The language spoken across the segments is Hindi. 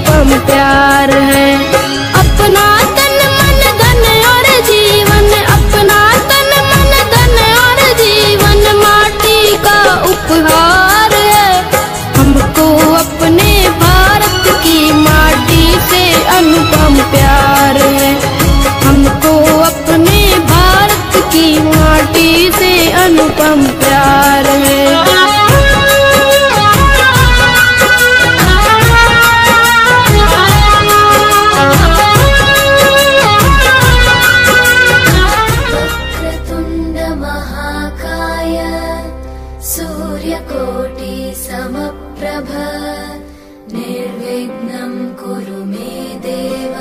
अनुपम प्यार है। अपना तन मन धन और जीवन, अपना तन मन धन और जीवन माटी का उपहार है। हमको अपने भारत की माटी से अनुपम प्यार है। हमको अपने भारत की माटी से अनुपम प्यार है। वक्रतुंड महाकाय सूर्यकोटि समप्रभ निर्विघ्नं कुरु मे देव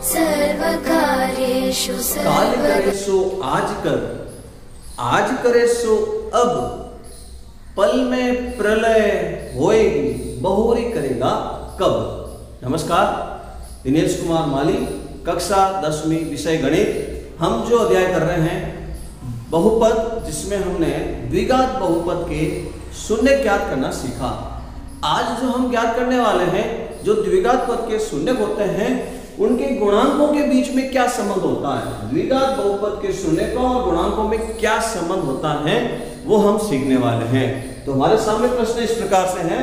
सर्वकार्येषु काल करे सो आज कर, आज करे सो अब, पल में प्रलय होएगी बहुरी करेगा कब। नमस्कार, दिनेश कुमार माली, कक्षा 10वीं, विषय गणित। हम जो अध्याय कर रहे हैं बहुपद, जिसमें हमने द्विघात बहुपद के शून्य ज्ञात करना सीखा। आज जो हम ज्ञात करने वाले हैं, जो द्विघात पद के शून्य होते हैं उनके गुणांकों के बीच में क्या संबंध होता है, द्विघात बहुपद के शून्यकों और गुणांकों में क्या संबंध होता है, वो हम सीखने वाले हैं। तो हमारे सामने प्रश्न इस प्रकार से है,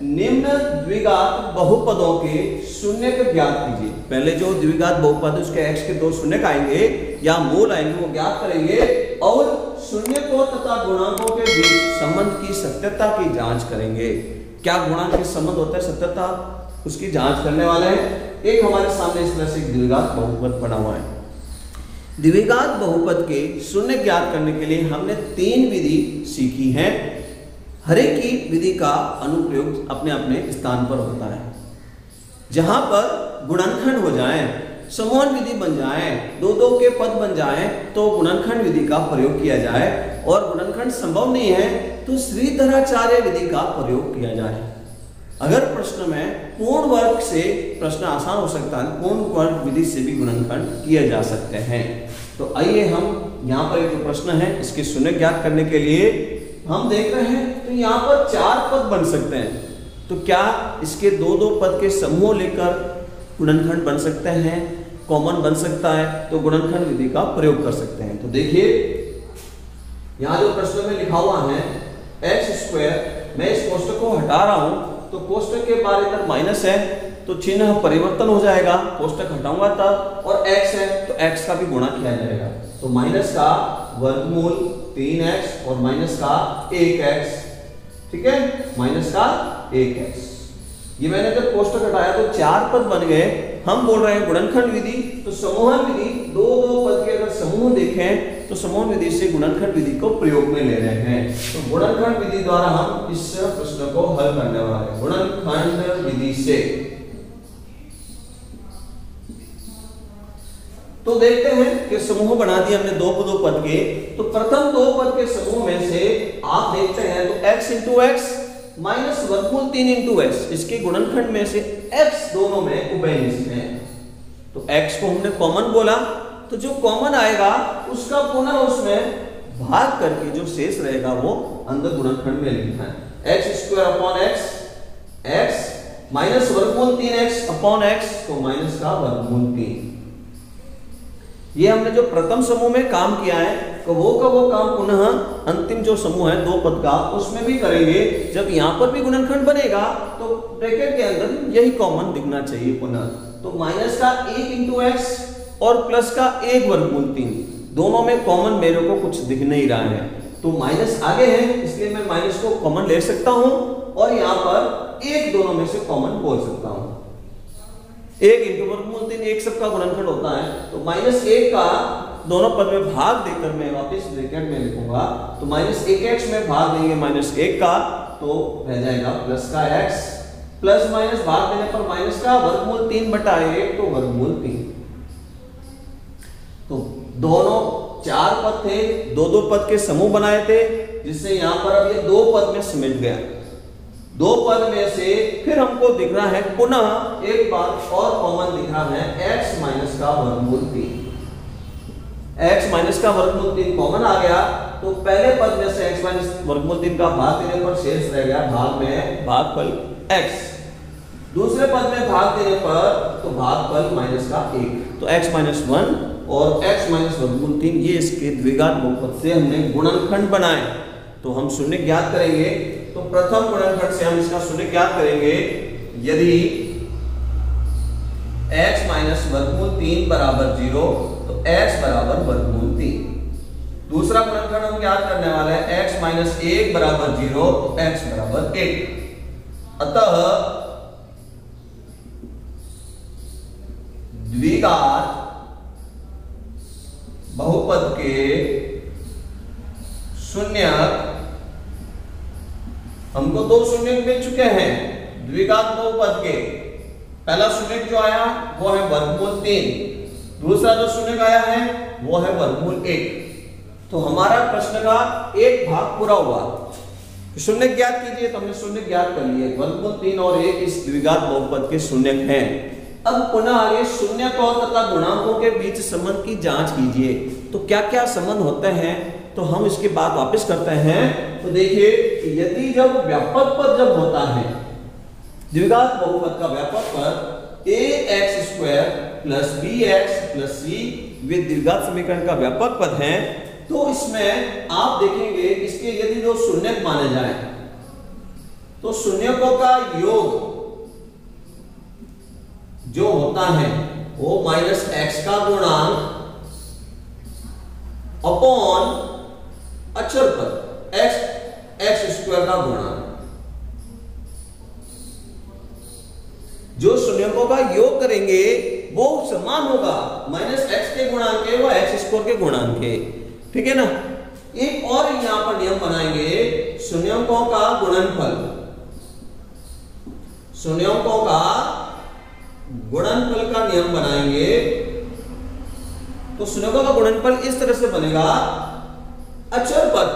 निम्न द्विघात बहुपदों के शून्य को ज्ञात कीजिए। पहले जो द्विघात बहुपद उसके x के दो शून्य आएंगे या मूल आएंगे, वो ज्ञात करेंगे और शून्यकों तथा गुणांकों के बीच संबंध की सत्यता की जांच करेंगे। क्या गुणांक के संबंध होता है, सत्यता, उसकी जांच करने वाले हैं। एक हमारे सामने इस तरह से द्विघात बहुपद पड़ा हुआ है। द्विघात बहुपद के शून्य ज्ञात करने के लिए हमने 3 विधि सीखी है। हर एक की विधि का अनुप्रयोग अपने अपने स्थान पर होता है। जहां पर गुणनखंड हो जाए, समूहन विधि बन जाए, 2-2 के पद बन जाए, तो गुणनखंड विधि का प्रयोग किया जाए। और गुणनखंड संभव नहीं है तो श्रीधराचार्य विधि का प्रयोग किया जाए। अगर प्रश्न में पूर्ण वर्ग से प्रश्न आसान हो सकता है, पूर्ण वर्ग विधि से भी गुणनखंड किए जा सकते हैं। तो आइए हम यहाँ पर एक प्रश्न है, इसके शून्य ज्ञात करने के लिए हम देख रहे हैं। तो यहाँ पर 4 पद बन सकते हैं। तो क्या इसके 2-2 पद के समूह लेकर गुणनखंड बन सकते हैं, कॉमन बन सकता है, तो गुणनखंड विधि का प्रयोग कर सकते हैं। तो देखिए यहाँ जो प्रश्न में लिखा हुआ है x², मैं इस कोष्टक को हटा रहा हूं तो कोष्टक के बाहर इधर माइनस है तो चिन्ह परिवर्तन हो जाएगा, कोष्टक हटाऊंगा तब, और x है तो x का भी गुणा किया जाएगा। तो माइनस का वर्गमूल 3x और माइनस का 1x, ठीक है, माइनस का 1x। ये मैंने जब कोष्टक हटाया तो 4 पद बन गए। हम बोल रहे हैं गुणनखंड विधि, तो समूहन विधि, 2-2 पद के अगर समूह देखें तो समूहन विधि से गुणनखंड विधि को प्रयोग में ले रहे हैं। तो गुणनखंड विधि द्वारा हम इस प्रश्न को हल करने वाले हैं, गुणनखंड विधि से। तो देखते हैं कि समूह बना दिए हमने 2-2 पद के। तो प्रथम 2 पद के समूह में से आप देखते हैं तो x × x माइनस वर्गमूल 3 × x, इसके गुणनखंड में से x दोनों में उभयनिष्ठ है। तो x को हमने कॉमन बोला, तो जो कॉमन आएगा उसका पुनः उसमें भाग करके जो शेष रहेगा वो अंदर गुणनखंड में लिखना है। x² x माइनस वर्गमूल 3x तो माइनस का वर्गमूल 3। ये हमने जो प्रथम समूह में काम किया है तो वो का वो काम पुनः अंतिम जो समूह है 2 पद का उसमें भी करेंगे। जब यहाँ पर भी गुणनखंड बनेगा तो ब्रैकेट के अंदर यही कॉमन दिखना चाहिए पुनः। तो माइनस का 1 × x और प्लस का 1 वर्गमूल 3, दोनों में कॉमन मेरे को कुछ दिख नहीं रहा है, तो माइनस आगे है इसलिए मैं माइनस को कॉमन ले सकता हूं और यहाँ पर 1 दोनों में से कॉमन बोल सकता हूं। 1 × वर्गमूल 3 1 सबका गुणनखंड होता है, तो -1 का दोनों पद में भाग देकर मैं वापस ब्रैकेट में लिखूंगा। तो -1x में भाग देंगे -1 का तो रह जाएगा प्लस का x, प्लस माइनस भाग देने पर माइनस का वर्गमूल 3/1 तो वर्गमूल 3। तो दोनों 4 पद थे, 2-2 पद के समूह बनाए थे, जिससे यहाँ पर अब ये 2 पद में सिमट गया। 2 पद में से फिर हमको दिख रहा है पुनः एक बार और कॉमन दिख रहा है x माइनस का वर्गमूल 3। x माइनस का वर्गमूल 3 कॉमन आ गया, तो पहले पद में से x माइनस वर्गमूल 3 का भाग देने पर शेष रह गया भाग में भागफल x। दूसरे पद में भाग देने पर तो भागफल माइनस का 1, तो x माइनस 1 और x माइनस वर्गमूल 3 ये इसके द्विघात बहुपद से हमने गुणनखंड बनाए। तो हम शून्य ज्ञात करेंगे। तो प्रथम गुणनखंड से हम इसका शून्य ज्ञात करेंगे। यदि x माइनस वर्गमूल 3 बराबर 0 तो x बराबर वर्गमूल 3। दूसरा गुणनखंड हम ज्ञात करने वाले हैं x माइनस 1 बराबर 0 तो x बराबर 1। अतः द्विघात बहुपद के शून्यक हमको दो शून्यक मिल चुके हैं द्विघात बहुपद के। पहला शून्यक जो आया वो है वर्गमूल 3, दूसरा जो शून्यक आया है वो है वर्गमूल 1। तो हमारा प्रश्न का एक भाग पूरा हुआ। शून्य ज्ञात कीजिए, तो हमने शून्य ज्ञात कर लिए। वर्गमूल 3 और 1 इस द्विघात बहुपद के शून्यक हैं। अब पुनः आगे शून्यकों तथा गुणांकों के बीच संबंध की जांच कीजिए। तो क्या क्या संबंध होते हैं, तो हम इसके बाद वापस करते हैं। तो देखिए, यदि जब व्यापक पद जब होता है, द्विघात बहुपद का व्यापक पद ax² plus bx plus c वे द्विघात समीकरण का व्यापक पद है, तो इसमें आप देखेंगे इसके यदि दो शून्यक माने जाए तो शून्यकों का योग जो होता है वो माइनस x का गुणांक अपॉन अचर पद x² का गुणांक। जो शून्यकों का योग करेंगे वो समान होगा माइनस x के गुणांक के व x² के गुणांक के। ठीक है ना। एक और यहां पर नियम बनाएंगे, शून्यकों का गुणनफल। शून्यकों का गुणनफल का नियम बनाएंगे। तो शून्यकों का गुणनफल इस तरह से बनेगा, अचर पद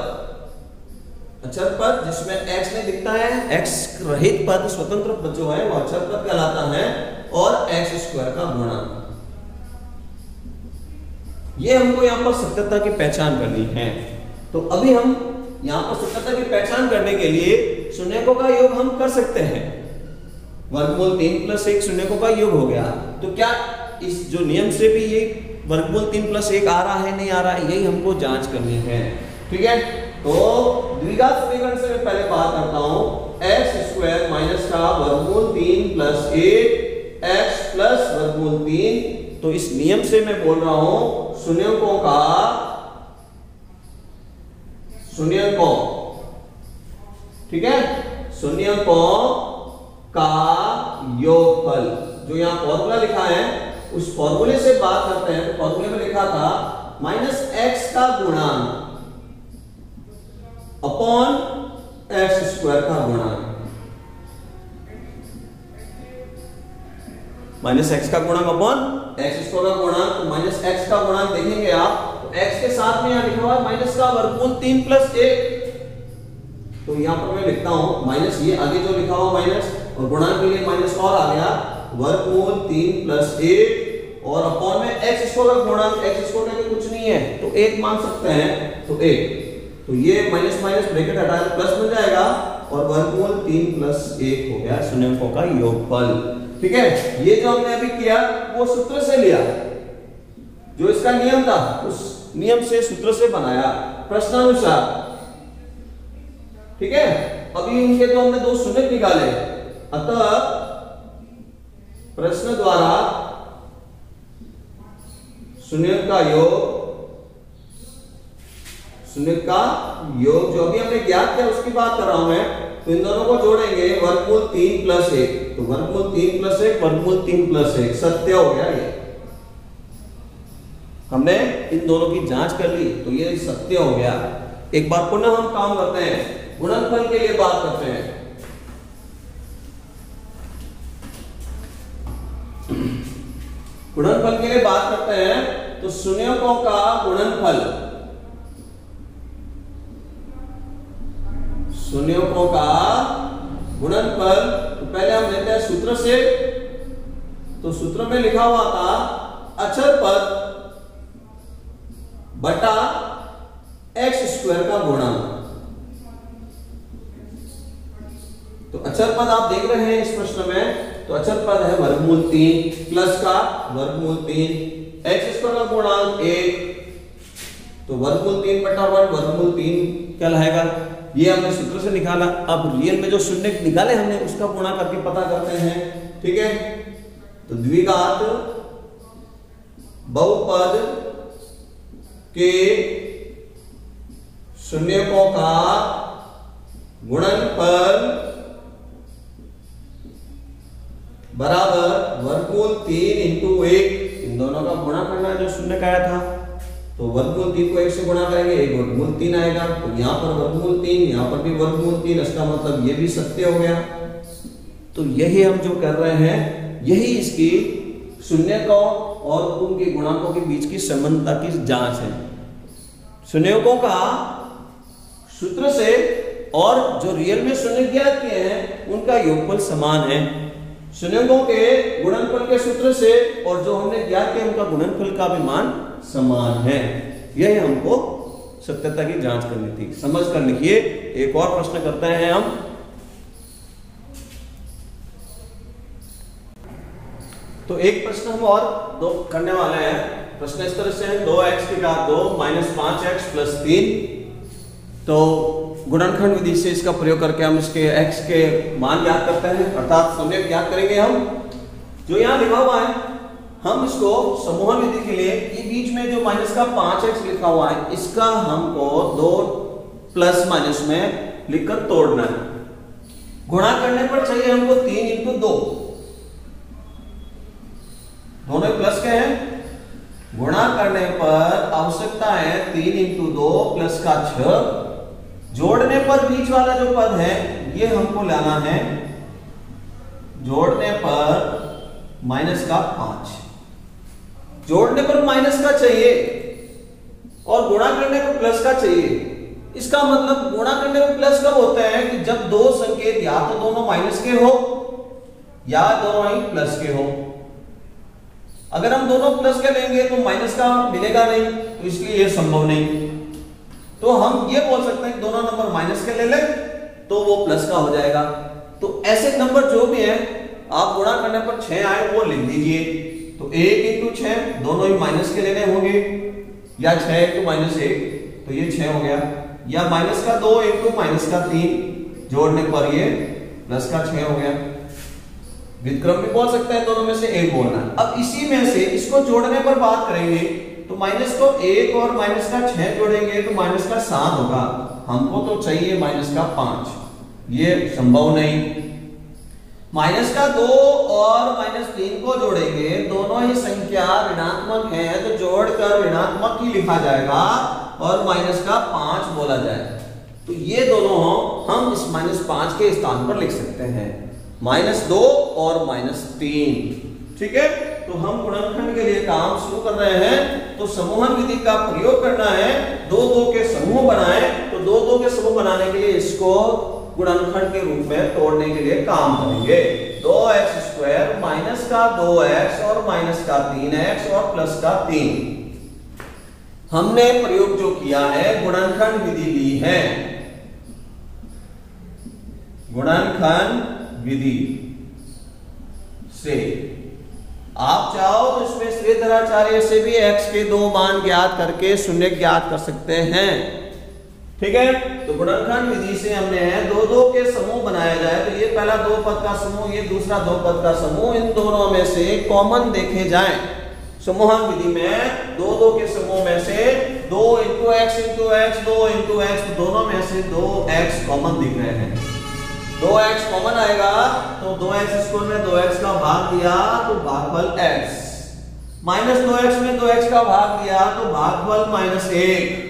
जिसमें x नहीं दिखता है, x रहित पद स्वतंत्र पद जो है वो अचर पद कहलाता है, और x² का गुणांक। ये हमको यहां पर सत्यता की पहचान करनी है। तो अभी हम यहां पर सत्यता की पहचान करने के लिए शून्यकों का योग हम कर सकते हैं। वर्गमूल 3 प्लस 1 शून्यकों का योग हो गया। तो क्या इस जो नियम से भी ये वर्गमूल 3 प्लस 1 आ रहा है नहीं आ रहा है, यही हमको जांच करनी है। ठीक है। तो द्विघात समीकरण से मैं पहले बात करता हूं, x² माइनस का वर्गमूल 3 प्लस 1 x प्लस वर्गमूल 3। तो इस नियम से मैं बोल रहा हूं शून्यकों ठीक है, शून्यकों का योगफल। जो यहां फॉर्मूला लिखा है उस फॉर्मूले से बात करते हैं। तो फॉर्मूले में लिखा था माइनस x का गुणांक अपॉन x² का गुणांक। माइनस x का गुणांक अपॉन x² का गुणांक। तो माइनस x का गुणांक देखेंगे आप, तो x के साथ में यहां लिखा हुआ है माइनस का वर्गमूल 3 प्लस 1। तो यहां पर मैं लिखता हूं माइनस, ये आगे जो लिखा हुआ माइनस और गुणांक के लिए माइनस और आ गया, वर्गमूल 3 प्लस 1 और अपॉन में x² का गुणांक। x² का कुछ नहीं है तो 1 मान सकते हैं, तो 1। तो ये माइनस माइनस ब्रैकेट हटा के प्लस बन जाएगा और वर्गमूल 3 प्लस 1 हो गया शून्यकों का योगफल। ठीक है। ये जो हमने अभी किया वो सूत्र से लिया, जो इसका नियम था उस नियम से सूत्र से बनाया प्रश्नानुसार। ठीक है। अभी इनके तो हमने दो शून्यक निकाले, अतः प्रश्न द्वारा शून्यक का योग जो अभी हमने ज्ञात किया उसकी बात कर रहा हूं मैं। तो इन दोनों को जोड़ेंगे, वर्गमूल 3 प्लस 1। तो वर्गमूल 3 प्लस 1 वर्गमूल 3 प्लस 1 सत्य हो गया। ये हमने इन दोनों की जांच कर ली तो ये सत्य हो गया। एक बार पुनः हम काम करते हैं, गुणनफल के लिए बात करते हैं। गुणनफल के लिए बात करते हैं तो शून्यकों का गुणनफल, शून्यकों का गुणनफल। तो पहले हम लेते हैं सूत्र से। तो सूत्र में लिखा हुआ था अचर पद बटा x² का गुणांक। तो अचर पद आप देख रहे हैं इस प्रश्न में तो अचर पद है वर्गमूल 3 प्लस का वर्गमूल 3, x स्क्वायर का गुणांक 1, तो वर्गमूल 3 बटा 1 वर्गमूल 3 कहलाएगा। ये हमने सूत्र से निकाला। अब रियल में जो शून्य निकाले हमने उसका गुणा करके पता करते हैं। ठीक है, तो द्विघात बहुपद के शून्यकों का गुणनफल बराबर वर्गमूल 3 इंटू 1, इन दोनों का गुणा करना है जो शून्य का आया था। तो वर्गमूल 3 को 1 से गुणा करेंगे, 1 वर्गमूल 3 आएगा। तो यहाँ पर वर्गमूल 3, यहाँ पर भी वर्गमूल 3, इसका मतलब ये भी सत्य हो गया। तो यही हम जो कर रहे हैं, यही इसकी शून्यकों और उनके गुणांकों के बीच की संबंधता की जांच है। शून्यकों का सूत्र से और जो रियल में शून्य ज्ञात किए हैं उनका योगफल समान है। शून्यकों के गुणनफल के सूत्र से और जो हमने ज्ञात किया उनका गुणनफल का भी मान समान है। यही हमको सत्यता की जांच करनी थी। समझ कर लिखिए। एक और प्रश्न करते हैं हम। तो एक प्रश्न हम और दो करने वाले हैं। प्रश्न इस तरह से है, 2x की घात 2 माइनस 5x प्लस 3। तो गुणनखंड विधि से इसका प्रयोग करके हम इसके x के मान ज्ञात करते हैं, अर्थात समय ज्ञात करेंगे हम। जो यहाँ लिखा हुआ है हम इसको समूहन विधि के लिए ये बीच में जो माइनस का 5x लिखा हुआ है इसका हमको 2 प्लस माइनस में लिखकर तोड़ना है। गुणा करने पर चाहिए हमको 3 इंटू 2, दोनों प्लस के हैं। गुणा करने पर आवश्यकता है 3 इंटू 2 प्लस का 6। जोड़ने पर बीच वाला जो पद है ये हमको लाना है, जोड़ने पर माइनस का 5। जोड़ने पर माइनस का चाहिए और गुणा करने पर प्लस का चाहिए। इसका मतलब गुणा करने पर प्लस कब होता है कि जब दो संकेत या तो दोनों माइनस के हो या दोनों ही प्लस के हो। अगर हम दोनों प्लस के लेंगे तो माइनस का मिलेगा नहीं, तो इसलिए यह संभव नहीं। तो हम ये बोल सकते हैं कि दोनों नंबर माइनस के ले लें तो वो प्लस का हो जाएगा। तो ऐसे नंबर जो भी है आप गुणा करने पर 6 आए वो लिख दीजिए। तो 1 इंटू 6 दोनों ही माइनस के लेने होंगे, या 6 इंटू माइनस 1 तो ये 6 हो गया, या माइनस का 2 इंटू माइनस का 3 जोड़ने पर ये प्लस का 6 हो गया। व्युत्क्रम भी बोल सकते हैं, दोनों में से एक बोलना। अब इसी में से इसको जोड़ने पर बात करेंगे तो माइनस को 1 और माइनस का 6 जोड़ेंगे तो माइनस का 7 होगा। हमको तो चाहिए माइनस का 5, ये संभव नहीं। माइनस का 2 और माइनस 3 को जोड़ेंगे, दोनों ही संख्या ऋणात्मक है तो जोड़कर ऋणात्मक ही लिखा जाएगा और माइनस का 5 बोला जाएगा। तो ये दोनों हम इस माइनस 5 के स्थान पर लिख सकते हैं, माइनस 2 और माइनस 3। ठीक है, तो हम गुणनखंड के लिए काम शुरू कर रहे हैं। तो समूहन विधि का प्रयोग करना है, 2-2 के समूह बनाएं। तो 2-2 के समूह बनाने के लिए इसको गुणनखंड के रूप में तोड़ने के लिए काम करेंगे। 2x स्क्वायर माइनस का 2x और माइनस का 3x और प्लस का 3। हमने प्रयोग जो किया है गुणनखंड विधि ली है, गुणनखंड विधि से आप चाहो तो इसमें श्रीधराचार्य से भी x के 2 मान ज्ञात करके शून्य ज्ञात कर सकते हैं। ठीक है, तो गुणनखंड विधि से हमने 2-2 के समूह बनाया जाए तो ये पहला 2 पद का समूह, ये दूसरा 2 पद का समूह, इन दोनों में से कॉमन देखे जाएं। समूहन विधि में 2-2 के समूह में से 2 into x into x 2 into x, दोनों में से 2x कॉमन दिख रहे हैं। 2x कॉमन आएगा तो 2x स्क्वायर में 2x का भाग दिया तो भागफल x, माइनस 2x में 2x का भाग दिया तो भागफल -1।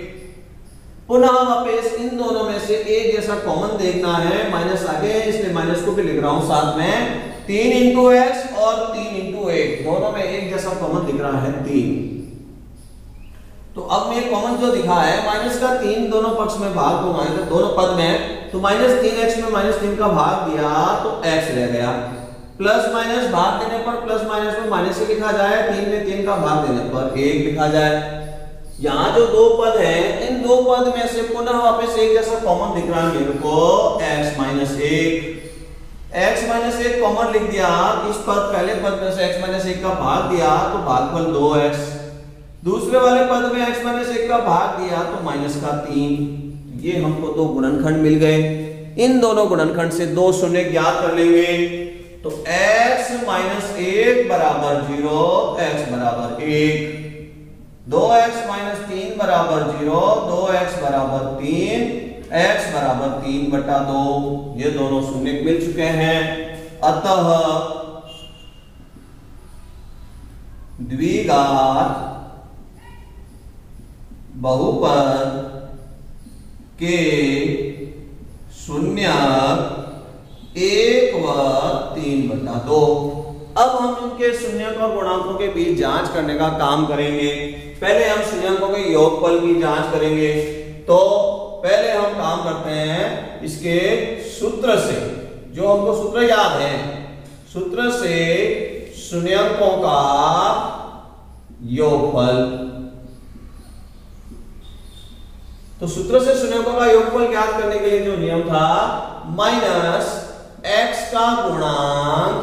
पुनः वापस इन दोनों में से एक जैसा कॉमन देखना है, माइनस आगे इसलिए माइनस को भी लिख रहा हूं साथ में। 3 इंटू एक्स और 3 इंटू 1 दोनों में एक जैसा कॉमन दिख रहा है 3। तो अब मैं कॉमन जो दिखा है माइनस का 3 दोनों पक्ष में भाग दूंगा दोनों पद में, तो -3x में -3 का भाग दिया तो x रह गया। प्लस माइनस भाग देने पर प्लस माइनस में माइनस ही लिखा जाए, 3 में 3 का भाग देने पर 1 लिखा जाए। यहाँ जो 2 पद हैं इन 2 पद में से पुनः वापस एक जैसा कॉमन दिख रहा है मेरे को, x -1। x माइनस 1 कॉमन लिख दिया, इस पद पहले पद में से x माइनस 1 का भाग दिया तो भागफल 2x, दूसरे वाले पद में x माइनस 1 का भाग दिया तो माइनस का 3। ये हमको दो गुणनखंड मिल गए। इन दोनों गुणनखंड से दो शून्य ज्ञात कर लेंगे तो x माइनस 1 बराबर 0, x बराबर 1, 2x माइनस 3 बराबर 0, 2x बराबर 3, x बराबर 3/2। ये दोनों शून्य मिल चुके हैं, अतः द्विघात बहुपद के शून्यक 1 व 3/2। अब हम इनके शून्यक और गुणांकों के बीच जांच करने का काम करेंगे। पहले हम शून्यकों के योगफल की जांच करेंगे। तो पहले हम काम करते हैं इसके सूत्र से, जो हमको सूत्र याद है, सूत्र से शून्यकों का योगफल। तो सूत्र से शून्यकों का योगफल ज्ञात करने के लिए जो नियम था, माइनस x का गुणांक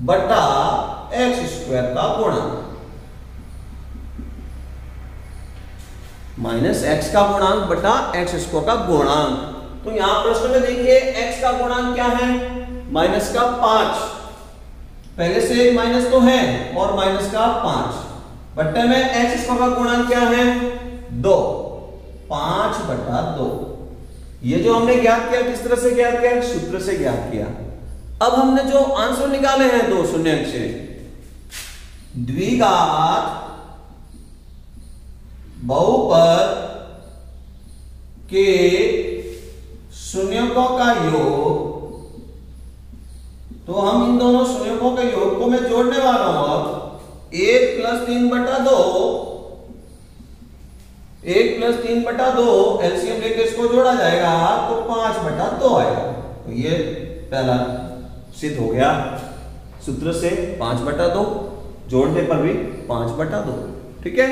बटा x स्क्वायर का गुणांक, माइनस x का गुणांक बटा x स्क्वायर का गुणांक। तो यहां प्रश्न में देखिए x का गुणांक क्या है, माइनस का 5, पहले से एक माइनस तो है और माइनस का 5, बट्टे में x स्क्वायर का गुणांक क्या है 2, 5/2। ये जो हमने ज्ञात किया किस तरह से ज्ञात किया, सूत्र से ज्ञात किया। अब हमने जो आंसर निकाले हैं दो शून्यक से, द्विघात बहुपद के शून्यकों का योग, तो हम इन दोनों शून्यकों के योग को मैं जोड़ने वाला हूं। 1 + 3/2, 1 + 3/2 एलसीएम लेके इसको जोड़ा जाएगा तो 5/2 आएगा। तो ये पहला सिद्ध हो गया सूत्र से, 5/2, जोड़ने पर भी 5/2। ठीक है,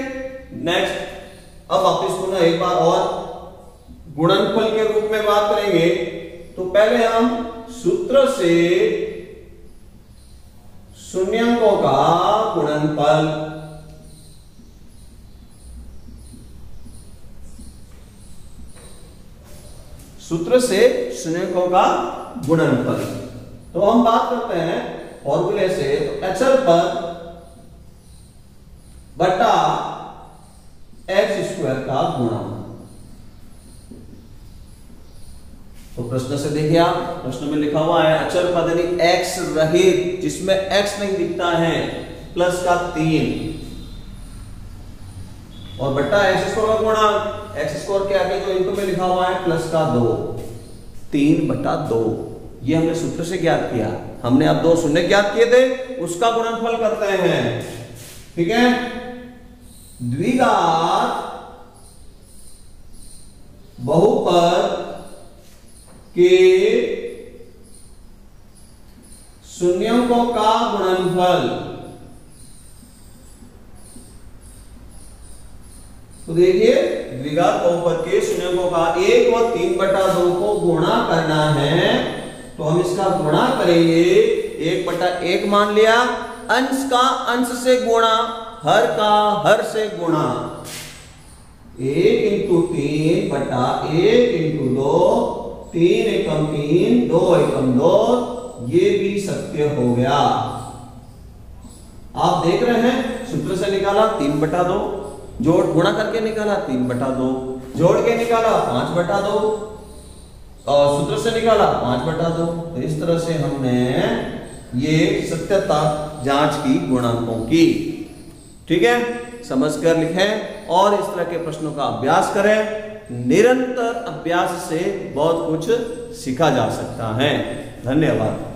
नेक्स्ट अब वापिस पुनः एक बार और गुणनफल के रूप में बात करेंगे। तो पहले हम सूत्र से शून्यकों का गुणनफल, सूत्र से शून्यकों का गुणनफल। तो हम बात करते हैं फॉर्मूले से, तो अचर पद बटा x स्क्वायर का गुणांक। तो प्रश्न से देखिए आप, प्रश्न में लिखा हुआ है अचर पद यानी x रहित, जिसमें x नहीं दिखता है, प्लस का 3 और बट्टा x स्क्वायर का गुणांक, x स्क्वायर के आगे जो इनको में लिखा हुआ है प्लस का 2, 3/2। ये हमने सूत्र से ज्ञात किया। हमने अब दो शून्य ज्ञात किए थे, उसका गुणनफल करते हैं। ठीक है, द्विघात बहुपद के शून्यकों का गुणनफल। तो देखिए द्विघात बहुपद के शून्यकों का 1 व 3/2 को गुणा करना है, तो हम इसका गुणा करेंगे। 1/1 मान लिया, अंश का अंश से गुणा, हर का हर से गुणा, 1 × 3 बटा 1 × 2, 3 एकम 3, 2 एकम 2, ये भी सत्य हो गया। आप देख रहे हैं, सूत्र से निकाला 3/2, जोड़ गुणा करके निकाला 3/2, जोड़ के निकाला 5/2 और सूत्र से निकाला 5/2। तो इस तरह से हमने ये सत्यता जांच की गुणांकों की। ठीक है, समझकर लिखें और इस तरह के प्रश्नों का अभ्यास करें। निरंतर अभ्यास से बहुत कुछ सीखा जा सकता है। धन्यवाद।